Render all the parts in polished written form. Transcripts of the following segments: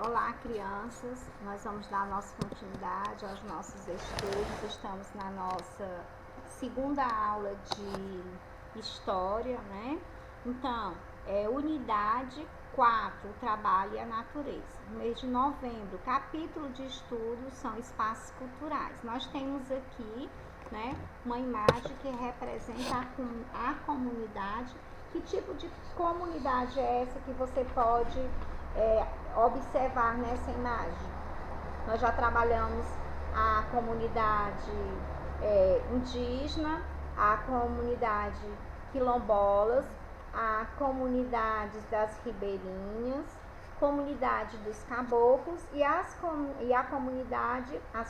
Olá, crianças. Nós vamos dar nossa continuidade aos nossos estudos. Estamos na nossa segunda aula de História, né? Então, unidade 4, o trabalho e a natureza. No mês de novembro, o capítulo de estudos são espaços culturais. Nós temos aqui, né, uma imagem que representa a comunidade. Que tipo de comunidade é essa que você pode observar nessa imagem? Nós já trabalhamos a comunidade indígena, a comunidade quilombolas, a comunidade das ribeirinhas, comunidade dos caboclos e as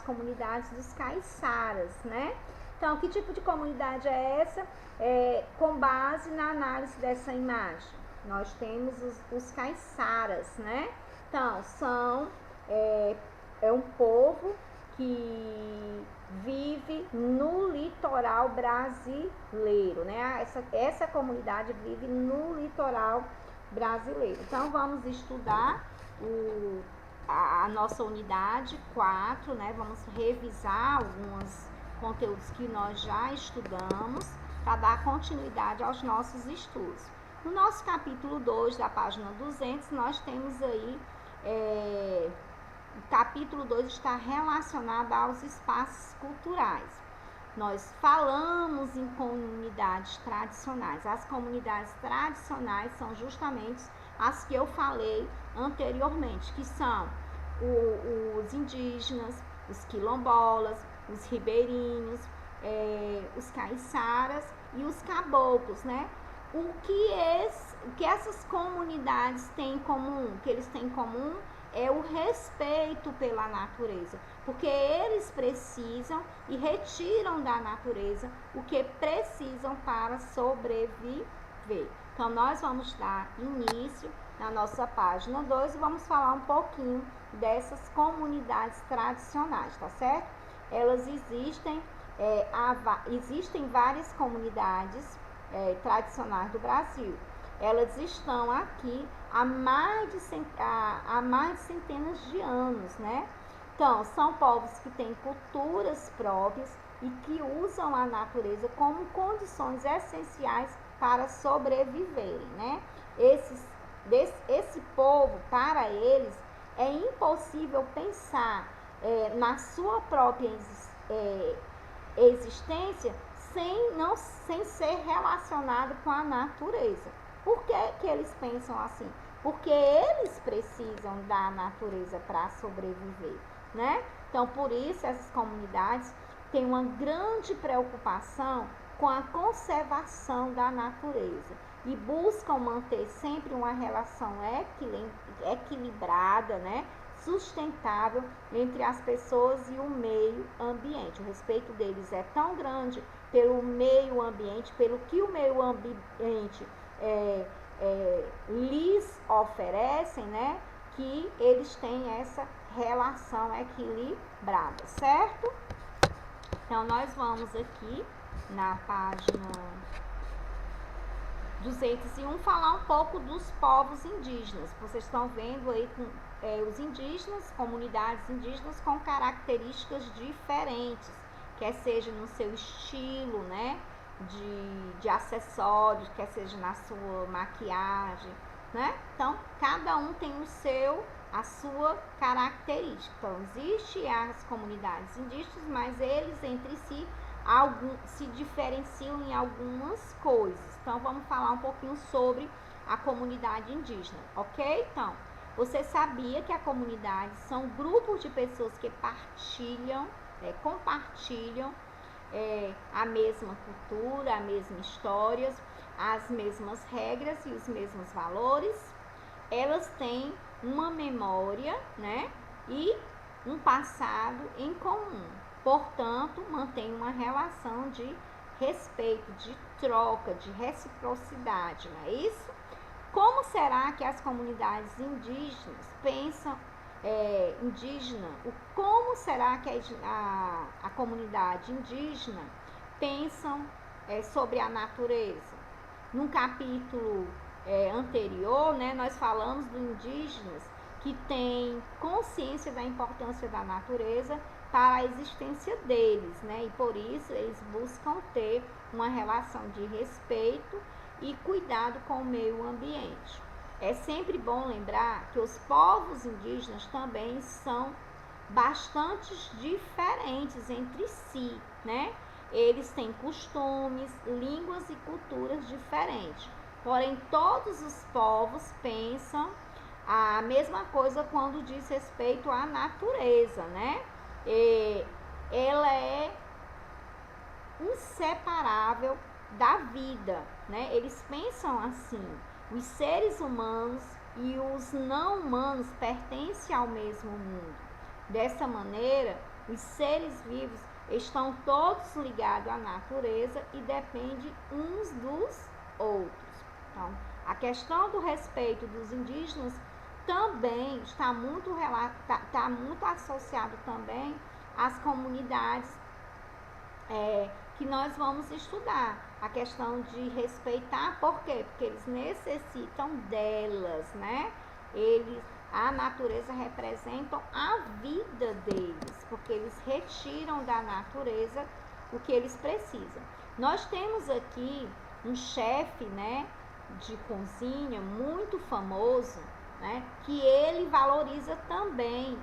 comunidades dos caiçaras, né? Então, que tipo de comunidade é essa? Com base na análise dessa imagem, nós temos os caiçaras, né? Então, são um povo que vive no litoral brasileiro, né? Essa comunidade vive no litoral brasileiro. Então, vamos estudar a nossa unidade 4, né? Vamos revisar alguns conteúdos que nós já estudamos para dar continuidade aos nossos estudos. No nosso capítulo 2, da página 200, nós temos aí, o capítulo 2 está relacionado aos espaços culturais. Nós falamos em comunidades tradicionais. As comunidades tradicionais são justamente as que eu falei anteriormente, que são os indígenas, os quilombolas, os ribeirinhos, os caiçaras e os caboclos, né? O que essas comunidades têm em comum? O que eles têm em comum é o respeito pela natureza, porque eles precisam e retiram da natureza o que precisam para sobreviver. Então, nós vamos dar início na nossa página 2 e vamos falar um pouquinho dessas comunidades tradicionais, tá certo? Elas existem várias comunidades tradicionais do Brasil. Elas estão aqui há mais de centenas de anos, né? Então, são povos que têm culturas próprias e que usam a natureza como condições essenciais para sobreviverem, né? Esse povo, para eles, é impossível pensar na sua própria existência sem ser relacionado com a natureza. Por que eles pensam assim? Porque eles precisam da natureza para sobreviver, né? Então, por isso, essas comunidades têm uma grande preocupação com a conservação da natureza e buscam manter sempre uma relação equilibrada, né? Sustentável entre as pessoas e o meio ambiente. O respeito deles é tão grande pelo meio ambiente, pelo que o meio ambiente lhes oferecem, né? Que eles têm essa relação equilibrada, certo? Então, nós vamos aqui na página 201 falar um pouco dos povos indígenas. Vocês estão vendo aí os indígenas, comunidades indígenas com características diferentes, quer seja no seu estilo, né, de acessórios, quer seja na sua maquiagem, né? Então, cada um tem a sua característica. Então, existem as comunidades indígenas, mas eles entre si se diferenciam em algumas coisas. Então, vamos falar um pouquinho sobre a comunidade indígena, ok? Então, você sabia que a comunidade são grupos de pessoas que compartilham a mesma cultura, a mesma história, as mesmas regras e os mesmos valores. Elas têm uma memória, né, e um passado em comum. Portanto, mantém uma relação de respeito, de troca, de reciprocidade, não é isso? Como será que as comunidades indígenas pensam como será que a comunidade indígena pensam sobre a natureza? Num capítulo anterior, né, nós falamos dos indígenas que têm consciência da importância da natureza para a existência deles, né? E por isso eles buscam ter uma relação de respeito e cuidado com o meio ambiente. É sempre bom lembrar que os povos indígenas também são bastante diferentes entre si, né? Eles têm costumes, línguas e culturas diferentes. Porém, todos os povos pensam a mesma coisa quando diz respeito à natureza, né? Ela é inseparável da vida, né? Eles pensam assim: os seres humanos e os não humanos pertencem ao mesmo mundo. Dessa maneira, os seres vivos estão todos ligados à natureza e dependem uns dos outros. Então, a questão do respeito dos indígenas também está muito associado também às comunidades que nós vamos estudar. A questão de respeitar, por quê? Porque eles necessitam delas, né? A natureza representa a vida deles, porque eles retiram da natureza o que eles precisam. Nós temos aqui um chefe, né, de cozinha muito famoso, né, que ele valoriza também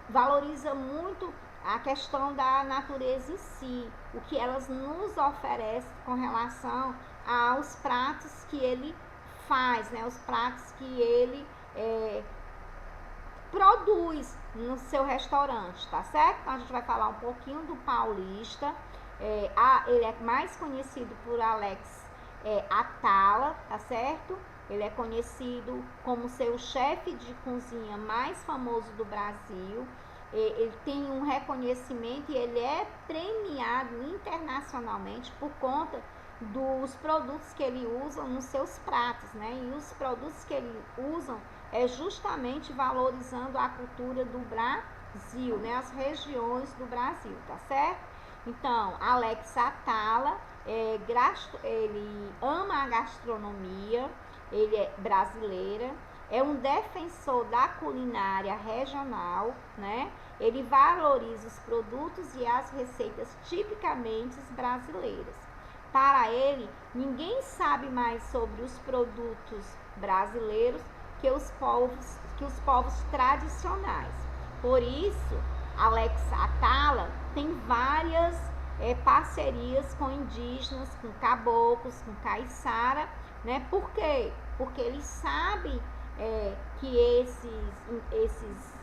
valoriza muito a questão da natureza em si, o que elas nos oferecem com relação aos pratos que ele faz, né, os pratos que ele produz no seu restaurante, tá certo? Então a gente vai falar um pouquinho do paulista. Ele é mais conhecido por Alex Atala, tá certo? Ele é conhecido como seu chefe de cozinha mais famoso do Brasil. Ele tem um reconhecimento e ele é premiado internacionalmente por conta dos produtos que ele usa nos seus pratos, né? E os produtos que ele usa é justamente valorizando a cultura do Brasil, né? As regiões do Brasil, tá certo? Então, Alex Atala, ele ama a gastronomia, ele é brasileira, é um defensor da culinária regional, né? Ele valoriza os produtos e as receitas tipicamente brasileiras. Para ele, ninguém sabe mais sobre os produtos brasileiros que os povos tradicionais. Por isso, Alex Atala tem várias parcerias com indígenas, com caboclos, com caiçara, né? Por quê? Porque ele sabe que esses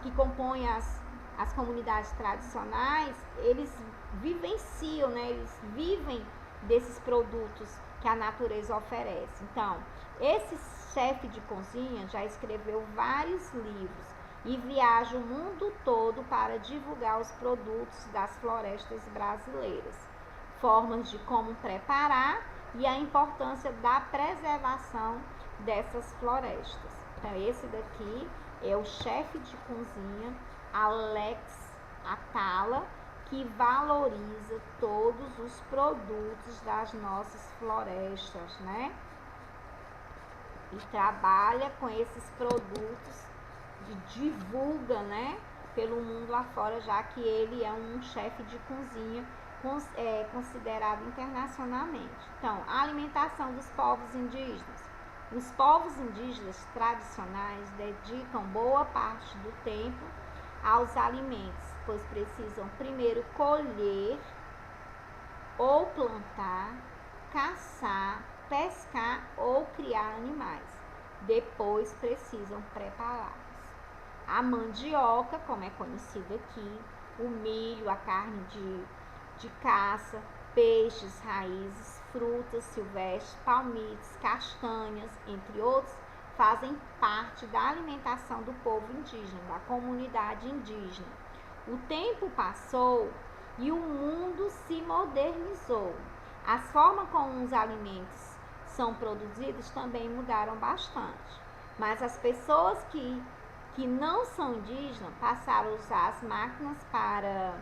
que compõem as comunidades tradicionais, eles vivenciam, né? Eles vivem desses produtos que a natureza oferece. Então, esse chefe de cozinha já escreveu vários livros e viaja o mundo todo para divulgar os produtos das florestas brasileiras, formas de como preparar e a importância da preservação dessas florestas. Então, esse daqui é o chefe de cozinha Alex Atala, que valoriza todos os produtos das nossas florestas, né? E trabalha com esses produtos e divulga, né, pelo mundo afora, já que ele é um chefe de cozinha considerado internacionalmente. Então, a alimentação dos povos indígenas. Os povos indígenas tradicionais dedicam boa parte do tempo aos alimentos, pois precisam primeiro colher ou plantar, caçar, pescar ou criar animais. Depois precisam prepará-los. A mandioca, como é conhecida aqui, o milho, a carne de caça, peixes, raízes, frutas silvestres, palmitos, castanhas, entre outros, fazem parte da alimentação do povo indígena, da comunidade indígena. O tempo passou e o mundo se modernizou. As formas como os alimentos são produzidos também mudaram bastante. Mas as pessoas que não são indígenas passaram a usar as máquinas para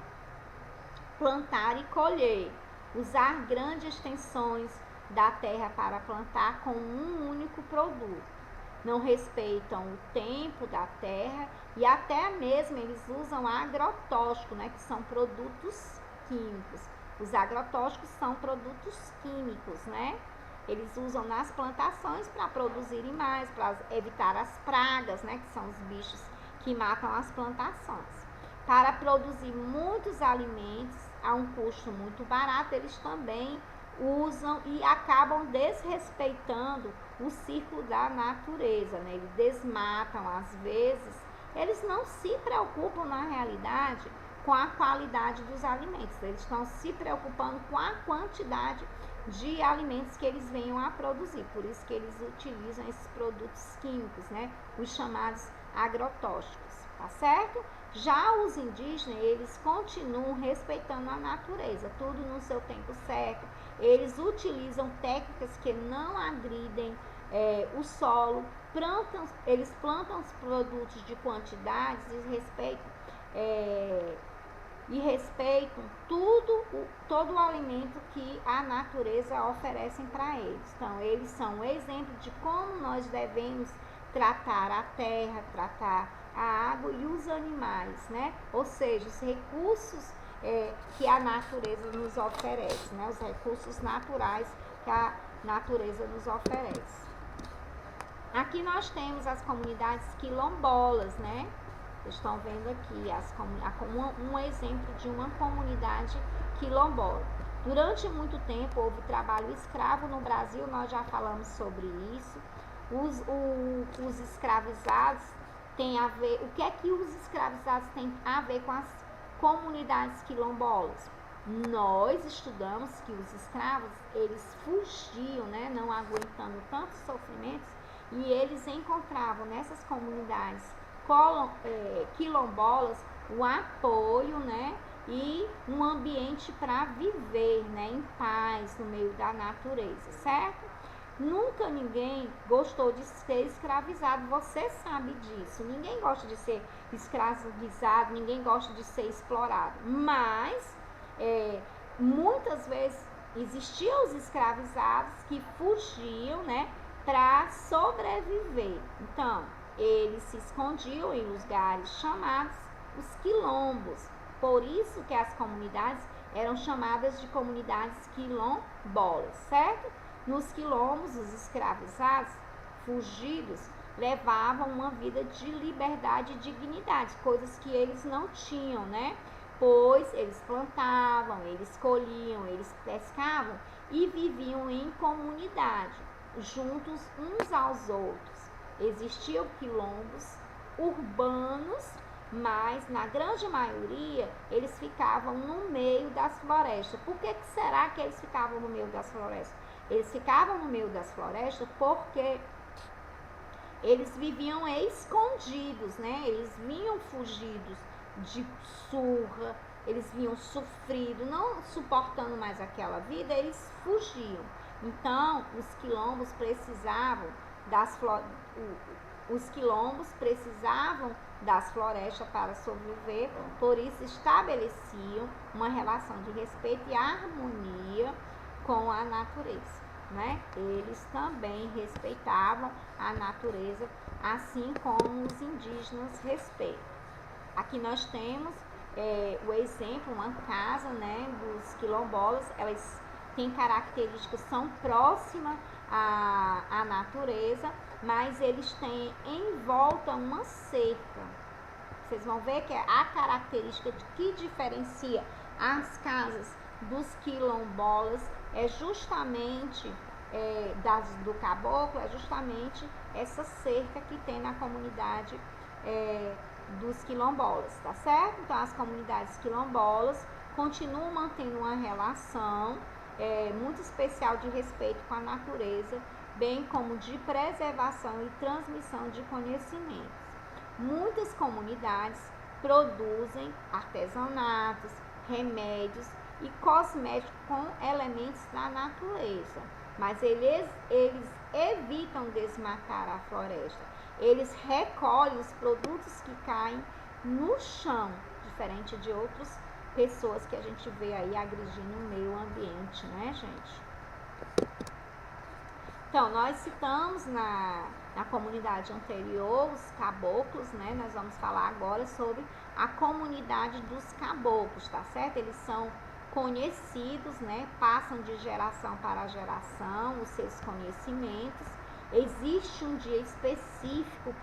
plantar e colher, usar grandes extensões da terra para plantar com um único produto. Não respeitam o tempo da terra e até mesmo eles usam agrotóxicos, né, que são produtos químicos. Os agrotóxicos são produtos químicos, né? Eles usam nas plantações para produzirem mais, para evitar as pragas, né, que são os bichos que matam as plantações. Para produzir muitos alimentos a um custo muito barato, eles também usam e acabam desrespeitando o ciclo da natureza, né? Eles desmatam às vezes, eles não se preocupam na realidade com a qualidade dos alimentos, eles estão se preocupando com a quantidade de alimentos que eles venham a produzir, por isso que eles utilizam esses produtos químicos, né? Os chamados agrotóxicos, tá certo? Já os indígenas, eles continuam respeitando a natureza, tudo no seu tempo certo. Eles utilizam técnicas que não agridem o solo, eles plantam os produtos de quantidades e respeitam todo o alimento que a natureza oferece para eles. Então, eles são um exemplo de como nós devemos tratar a terra, tratar a água e os animais, né? Ou seja, os recursos que a natureza nos oferece, né? Os recursos naturais que a natureza nos oferece. Aqui nós temos as comunidades quilombolas, né? Vocês estão vendo aqui um exemplo de uma comunidade quilombola. Durante muito tempo houve trabalho escravo no Brasil, nós já falamos sobre isso. Os escravizados têm a ver. O que é que os escravizados têm a ver com as comunidades quilombolas? Nós estudamos que os escravos, eles fugiam, né, não aguentando tantos sofrimentos, e eles encontravam nessas comunidades quilombolas o apoio, né, e um ambiente para viver, né, em paz no meio da natureza, certo? Nunca ninguém gostou de ser escravizado, você sabe disso. Ninguém gosta de ser escravizado, ninguém gosta de ser explorado. Mas muitas vezes existiam os escravizados que fugiam, né, para sobreviver. Então, eles se escondiam em lugares chamados os quilombos. Por isso que as comunidades eram chamadas de comunidades quilombolas, certo? Nos quilombos, os escravizados, fugidos, levavam uma vida de liberdade e dignidade, coisas que eles não tinham, né? Pois eles plantavam, eles colhiam, eles pescavam e viviam em comunidade, juntos uns aos outros. Existiam quilombos urbanos, mas na grande maioria eles ficavam no meio das florestas. Por que será que eles ficavam no meio das florestas? Eles ficavam no meio das florestas porque eles viviam escondidos, né? Eles vinham fugidos de surra, eles vinham sofridos, não suportando mais aquela vida, eles fugiam. Então, os quilombos precisavam das florestas para sobreviver, por isso estabeleciam uma relação de respeito e harmonia com a natureza, né? Eles também respeitavam a natureza, assim como os indígenas respeitam. Aqui nós temos o exemplo, uma casa, né, dos quilombolas. Elas têm características, são próximas à natureza, mas eles têm em volta uma cerca. Vocês vão ver que a característica que diferencia as casas dos quilombolas é justamente do caboclo, é justamente essa cerca que tem na comunidade dos quilombolas, tá certo? Então, as comunidades quilombolas continuam mantendo uma relação muito especial de respeito com a natureza, bem como de preservação e transmissão de conhecimentos. Muitas comunidades produzem artesanatos, remédios e cosméticos com elementos da natureza, mas eles evitam desmatar a floresta. Eles recolhem os produtos que caem no chão, diferente de outras pessoas que a gente vê aí agredindo o meio ambiente, né, gente? Então, nós citamos na comunidade anterior os caboclos, né? Nós vamos falar agora sobre a comunidade dos caboclos, tá certo? Eles são conhecidos, né? Passam de geração para geração os seus conhecimentos. Existe um dia específico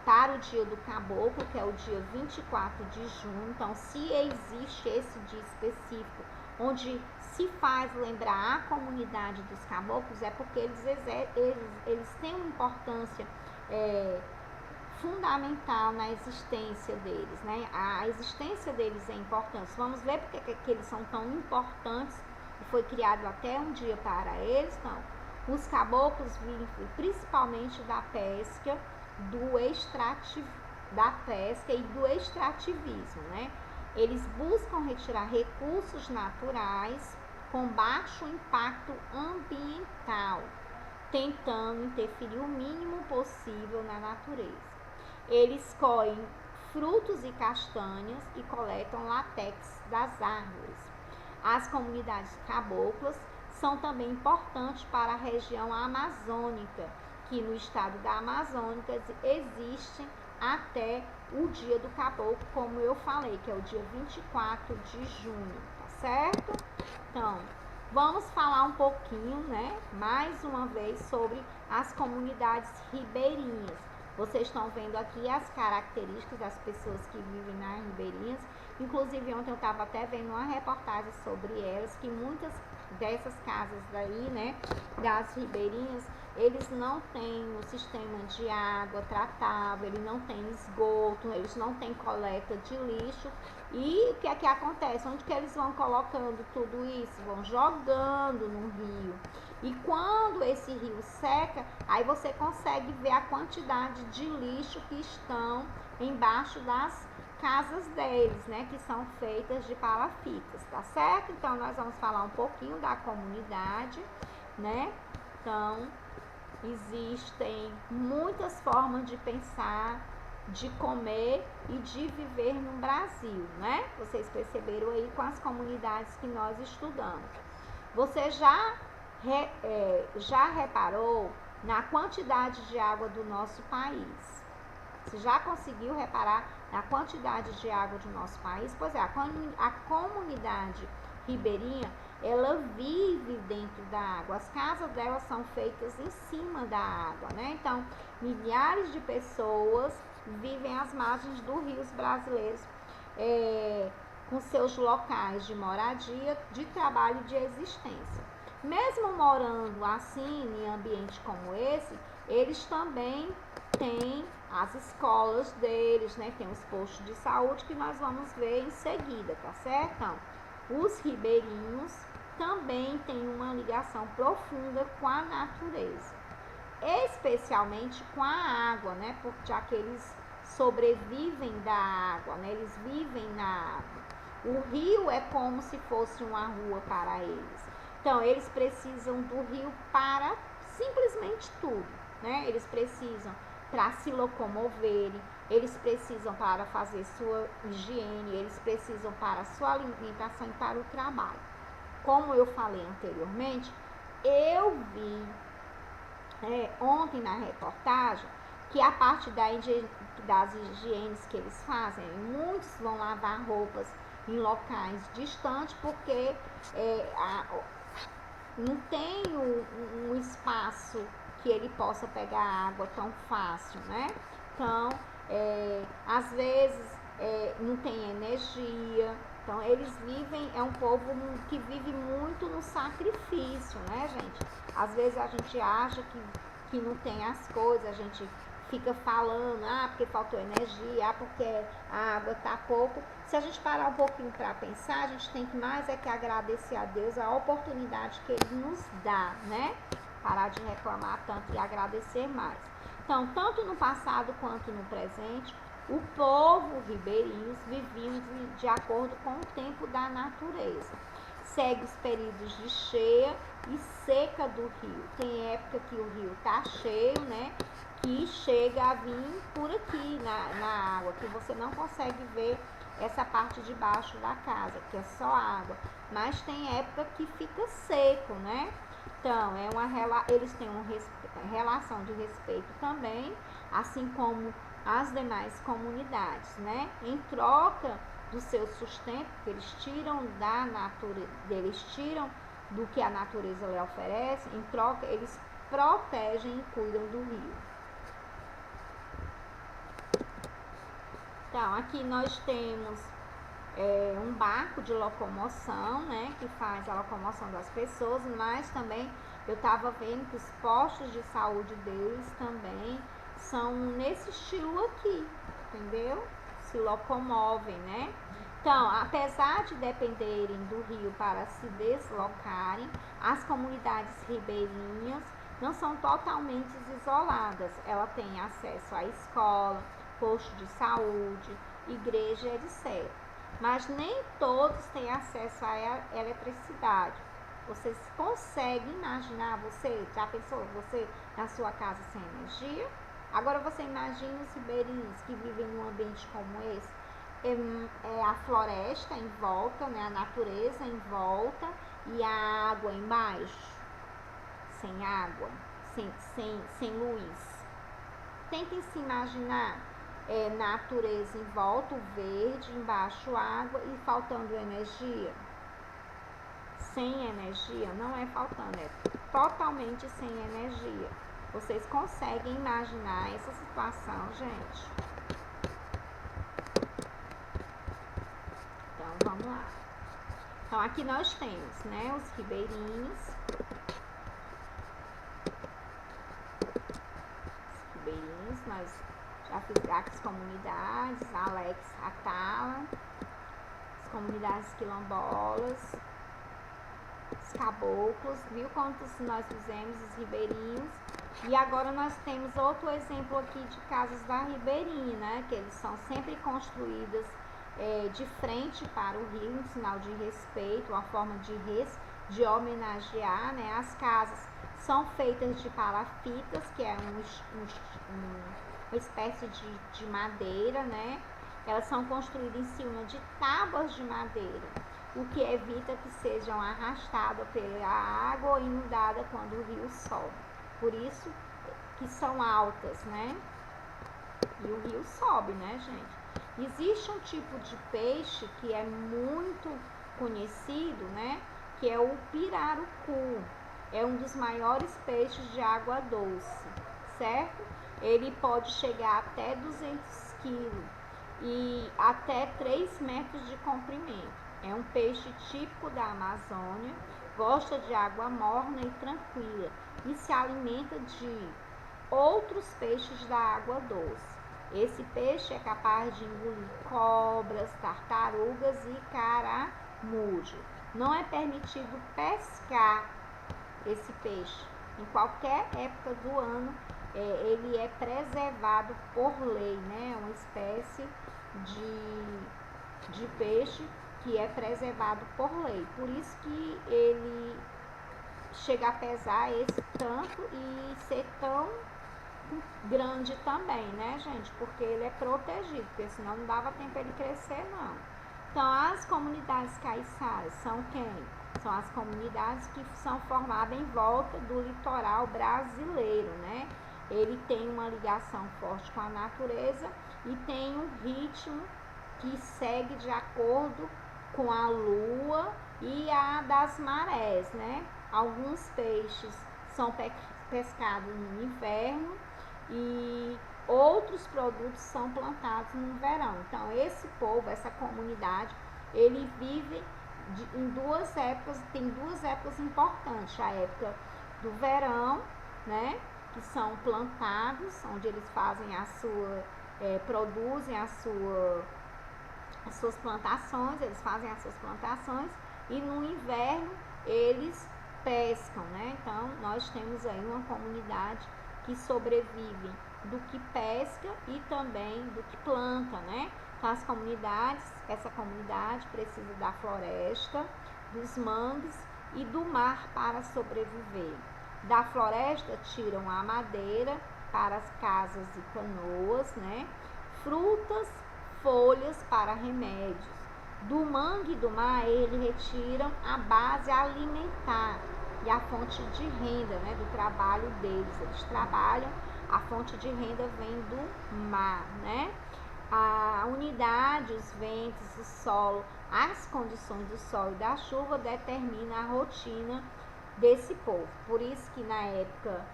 para o dia do caboclo, que é o dia 24 de junho. Então, se existe esse dia específico, onde se faz lembrar a comunidade dos caboclos, é porque eles têm uma importância fundamental na existência deles, né? A existência deles é importante. Vamos ver porque que eles são tão importantes e foi criado até um dia para eles. Então, os caboclos vivem principalmente da pesca, da pesca e do extrativismo, né? Eles buscam retirar recursos naturais com baixo impacto ambiental, tentando interferir o mínimo possível na natureza. Eles colhem frutos e castanhas e coletam látex das árvores. As comunidades caboclas são também importantes para a região amazônica, que no estado da Amazônia existe até o dia do caboclo, como eu falei, que é o dia 24 de junho, tá certo? Então, vamos falar um pouquinho, né, mais uma vez sobre as comunidades ribeirinhas. Vocês estão vendo aqui as características das pessoas que vivem nas ribeirinhas. Inclusive, ontem eu estava até vendo uma reportagem sobre elas, que muitas dessas casas daí, né, das ribeirinhas, eles não têm o sistema de água tratável, eles não têm esgoto, eles não têm coleta de lixo. E o que é que acontece? Onde que eles vão colocando tudo isso? Vão jogando no rio. E quando esse rio seca, aí você consegue ver a quantidade de lixo que estão embaixo das casas deles, né, que são feitas de palafitas, tá certo? Então, nós vamos falar um pouquinho da comunidade, né? Então, existem muitas formas de pensar, de comer e de viver no Brasil, né? Vocês perceberam aí com as comunidades que nós estudamos. Você já reparou na quantidade de água do nosso país? Você já conseguiu reparar na quantidade de água do nosso país? Pois é, a comunidade ribeirinha, ela vive dentro da água. As casas delas são feitas em cima da água, né? Então, milhares de pessoas vivem às margens dos rios brasileiros, com seus locais de moradia, de trabalho e de existência. Mesmo morando assim, em ambiente como esse, eles também têm as escolas deles, né? Tem os postos de saúde que nós vamos ver em seguida, tá certo? Então, os ribeirinhos também têm uma ligação profunda com a natureza, especialmente com a água, né? Porque já que eles sobrevivem da água, né? Eles vivem na água. O rio é como se fosse uma rua para eles. Então, eles precisam do rio para simplesmente tudo, né? Eles precisam para se locomoverem, eles precisam para fazer sua higiene, eles precisam para sua alimentação e para o trabalho. Como eu falei anteriormente, eu vi ontem na reportagem que a parte das higienes que eles fazem, muitos vão lavar roupas em locais distantes porque não tem um espaço que ele possa pegar água tão fácil, né? Então, às vezes não tem energia. Então, eles vivem, é um povo que vive muito no sacrifício, né, gente? Às vezes a gente acha que não tem as coisas, a gente fica falando, porque faltou energia, porque a água tá pouco. Se a gente parar um pouquinho para pensar, a gente tem que mais que agradecer a Deus a oportunidade que Ele nos dá, né? Parar de reclamar tanto e agradecer mais. Então, tanto no passado quanto no presente, o povo ribeirinho vivia de acordo com o tempo da natureza. Segue os períodos de cheia e seca do rio. Tem época que o rio tá cheio, né? Que chega a vir por aqui na água, que você não consegue ver essa parte de baixo da casa, que é só água. Mas tem época que fica seco, né? Então, eles têm uma relação de respeito também, assim como as demais comunidades, né? Em troca do seu sustento, que eles tiram da natureza, eles tiram do que a natureza lhe oferece, em troca eles protegem e cuidam do rio. Então, aqui nós temos um barco de locomoção, né, que faz a locomoção das pessoas, mas também eu estava vendo que os postos de saúde deles também são nesse estilo aqui, entendeu? Se locomovem, né? Então, apesar de dependerem do rio para se deslocarem, as comunidades ribeirinhas não são totalmente isoladas. Ela tem acesso à escola, posto de saúde, igreja, etc. Mas nem todos têm acesso à eletricidade. Você consegue imaginar, você já pensou, você na sua casa sem energia? Agora você imagina os ribeirinhos que vivem num ambiente como esse. A floresta em volta, né, a natureza em volta e a água embaixo. Sem água, sem luz. Tentem se imaginar natureza em volta, o verde, embaixo água e faltando energia. Sem energia, não é faltando, é totalmente sem energia. Vocês conseguem imaginar essa situação, gente? Então, vamos lá. Então, aqui nós temos, né, os ribeirinhos. Os ribeirinhos, nós já fiz as comunidades, Alex Atala, as comunidades quilombolas, os caboclos, viu quantos nós fizemos, os ribeirinhos. E agora nós temos outro exemplo aqui de casas da ribeirinha, né, que eles são sempre construídas de frente para o rio, um sinal de respeito, uma forma de homenagear, né. As casas são feitas de palafitas, que é uma espécie de madeira, né. Elas são construídas em cima de tábuas de madeira, o que evita que sejam arrastadas pela água ou inundadas quando o rio sobe. Por isso que são altas, né. E o rio sobe, né, gente. Existe um tipo de peixe que é muito conhecido, né, que é o pirarucu. É um dos maiores peixes de água doce, certo? Ele pode chegar até 200 quilos e até 3 metros de comprimento. É um peixe típico da Amazônia, gosta de água morna e tranquila e se alimenta de outros peixes da água doce. Esse peixe é capaz de engolir cobras, tartarugas e caramujo. Não é permitido pescar esse peixe. Em qualquer época do ano, ele é preservado por lei, né? É uma espécie de peixe que é preservado por lei. Por isso que ele chega a pesar esse tanto e ser tão grande também, né, gente? Porque ele é protegido, porque senão não dava tempo ele crescer, não. Então, as comunidades caiçaras são quem? São as comunidades que são formadas em volta do litoral brasileiro, né? Ele tem uma ligação forte com a natureza e tem um ritmo que segue de acordo com a lua e a das marés, né? Alguns peixes são pescados no inverno e outros produtos são plantados no verão. Então, esse povo, essa comunidade, ele vive em duas épocas, tem duas épocas importantes. A época do verão, né, que são plantados, onde eles fazem produzem as suas plantações, eles fazem as suas plantações, e no inverno eles pescam, né? Então, nós temos aí uma comunidade que sobrevive do que pesca e também do que planta, né? Então, essa comunidade precisa da floresta, dos mangues e do mar para sobreviver. Da floresta tiram a madeira para as casas e canoas, né? Frutas, folhas para remédios. Do mangue e do mar, eles retiram a base alimentar e a fonte de renda, né, do trabalho deles. Eles trabalham, a fonte de renda vem do mar, né? A umidade, os ventos, o solo, as condições do sol e da chuva determinam a rotina desse povo. Por isso que na época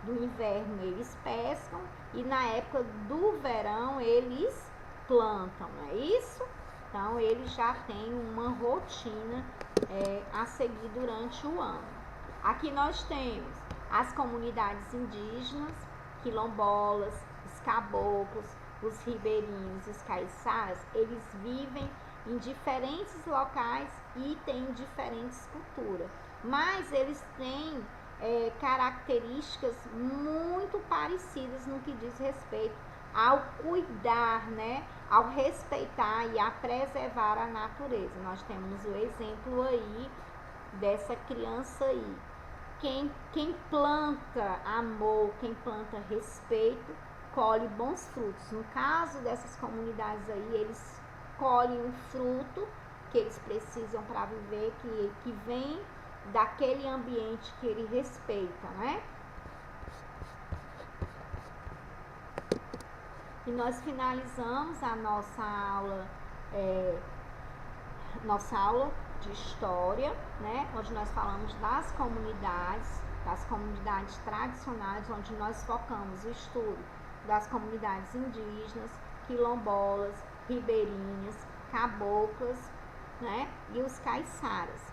do inverno eles pescam e na época do verão eles plantam, não é isso? Então eles já têm uma rotina a seguir durante o ano. Aqui nós temos as comunidades indígenas, quilombolas, os caboclos, os ribeirinhos, os caiçaras. Eles vivem em diferentes locais e têm diferentes culturas, mas eles têm características muito parecidas no que diz respeito ao cuidar, né, ao respeitar e a preservar a natureza. Nós temos o exemplo aí dessa criança aí. Quem planta amor, quem planta respeito, colhe bons frutos. No caso dessas comunidades aí, eles colhem um fruto que eles precisam para viver, que vem daquele ambiente que ele respeita, né? E nós finalizamos a nossa aula de história, né? Onde nós falamos das comunidades tradicionais, onde nós focamos o estudo das comunidades indígenas, quilombolas, ribeirinhas, caboclas, né? E os caiçaras.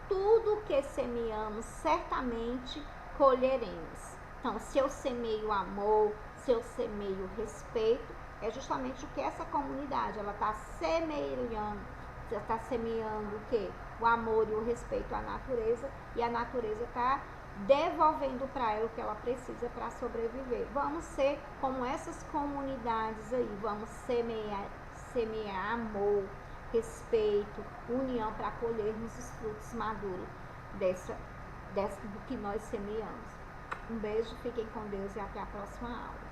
Tudo que semeamos, certamente colheremos. Então, se eu semeio amor, se eu semeio respeito, é justamente o que essa comunidade, ela está semeando o quê? O amor e o respeito à natureza, e a natureza está devolvendo para ela o que ela precisa para sobreviver. Vamos ser como essas comunidades aí, vamos semear amor, respeito, união para colhermos os frutos maduros do que nós semeamos. Um beijo, fiquem com Deus e até a próxima aula.